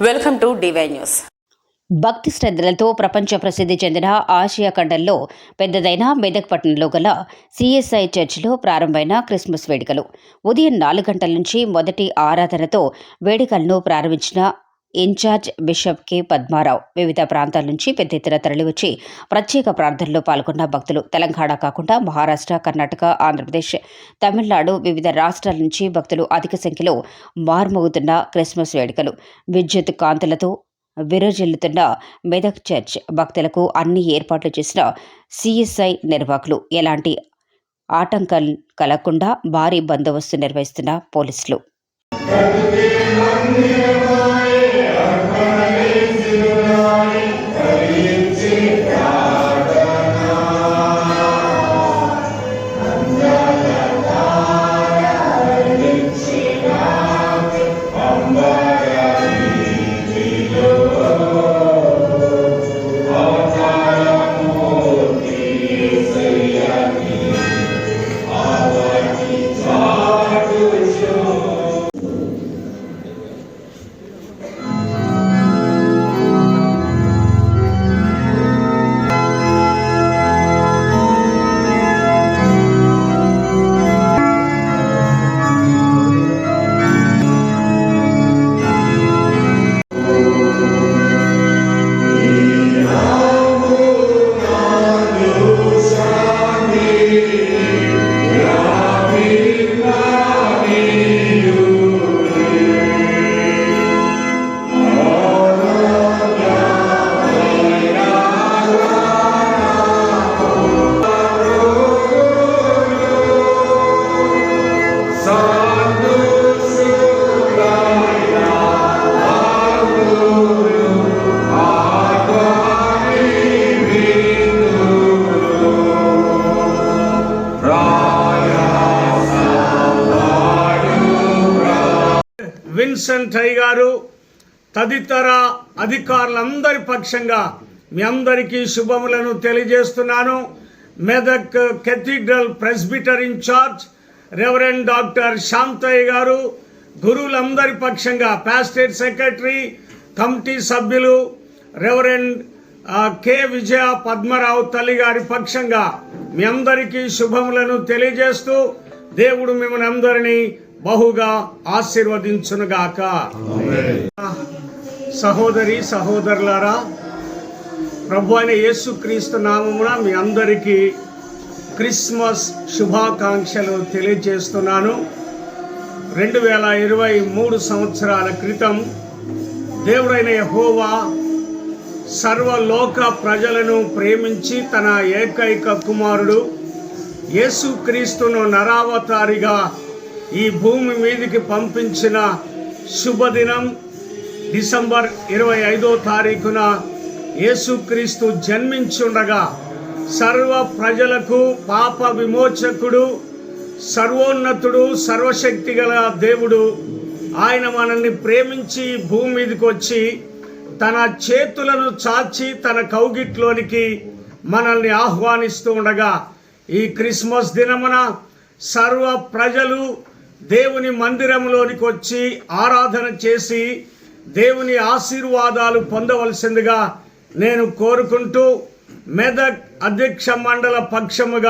Welcome to DY news. భక్తి శ్రద్ధలతో ప్రపంచ ప్రసిద్ధి చెందిన ఆసియా ఖండంలో పెద్దదైన మెదక్ పట్టణంలో గల సిఎస్ఐ చర్చిలో ప్రారంభమైన క్రిస్మస్ వేడుకలు ఉదయం 4 గంటల నుంచి మొదటి ఆరాధనతో వేడుకలను ప్రారంభించిన ఇన్ఛార్జ్ బిషప్ కె పద్మారావు వివిధ ప్రాంతాల నుంచి పెద్ద ఎత్తున తరలివచ్చి ప్రత్యేక ప్రార్థనలో పాల్గొన్న భక్తులు తెలంగాణ కాకుండా మహారాష్ట్ర, కర్ణాటక, ఆంధ్రప్రదేశ్, తమిళనాడు వివిధ రాష్ట్రాల నుంచి భక్తులు అధిక సంఖ్యలో మార్మోగుతున్న క్రిస్మస్ వేడుకలు విద్యుత్ కాంతులతో విరజిల్లుతున్న మెదక్ చర్చ్ భక్తులకు అన్ని ఏర్పాట్లు చేసిన సిఎస్ఐ నిర్వాహకులు ఎలాంటి ఆటంకాలు కలగకుండా భారీ బందోబస్తు నిర్వహిస్తున్న పోలీసులు. విన్సెంట్ అయ్య గారు తదితర అధికారులందరి పక్షంగా మీ అందరికీ శుభములను తెలియజేస్తున్నాను. Medak cathedral presbyter incharge reverend doctor Shantaiah గారు, గురువులందరి పక్షంగా పాస్టేట్ సెక్రటరీ, కమిటీ సభ్యులు రెవరెండ్ కె విజయ పద్మరావు తల్లి గారి పక్షంగా మీ అందరికీ శుభములను తెలియజేస్తూ దేవుడు మిమ్మల్ని అందరినీ బహుగా ఆశీర్వదించునుగాక. సహోదరి సహోదరులారా, ప్రభు అయిన యేసుక్రీస్తు నామమున మీ అందరికీ క్రిస్మస్ శుభాకాంక్షలు తెలియజేస్తున్నాను. 2023 సంవత్సరాల క్రితం దేవుడైన యెహోవా సర్వలోక ప్రజలను ప్రేమించి తన ఏకైక కుమారుడు యేసుక్రీస్తును నరావతారిగా ఈ భూమి మీదికి పంపించిన శుభదినం డిసెంబర్ 25వ తారీఖున యేసుక్రీస్తు జన్మించుండగా సర్వ ప్రజలకు పాప విమోచకుడు, సర్వోన్నతుడు, సర్వశక్తి గల దేవుడు ఆయన మనల్ని ప్రేమించి భూమి మీదకి వచ్చి తన చేతులను చాచి తన కౌగిట్లోనికి మనల్ని ఆహ్వానిస్తూ ఉండగా ఈ క్రిస్మస్ దినమున సర్వ ప్రజలు దేవుని మందిరంలోనికి వచ్చి ఆరాధన చేసి దేవుని ఆశీర్వాదాలు పొందవలసిందిగా నేను కోరుకుంటూ మెదక్ అధ్యక్ష మండల పక్షముగా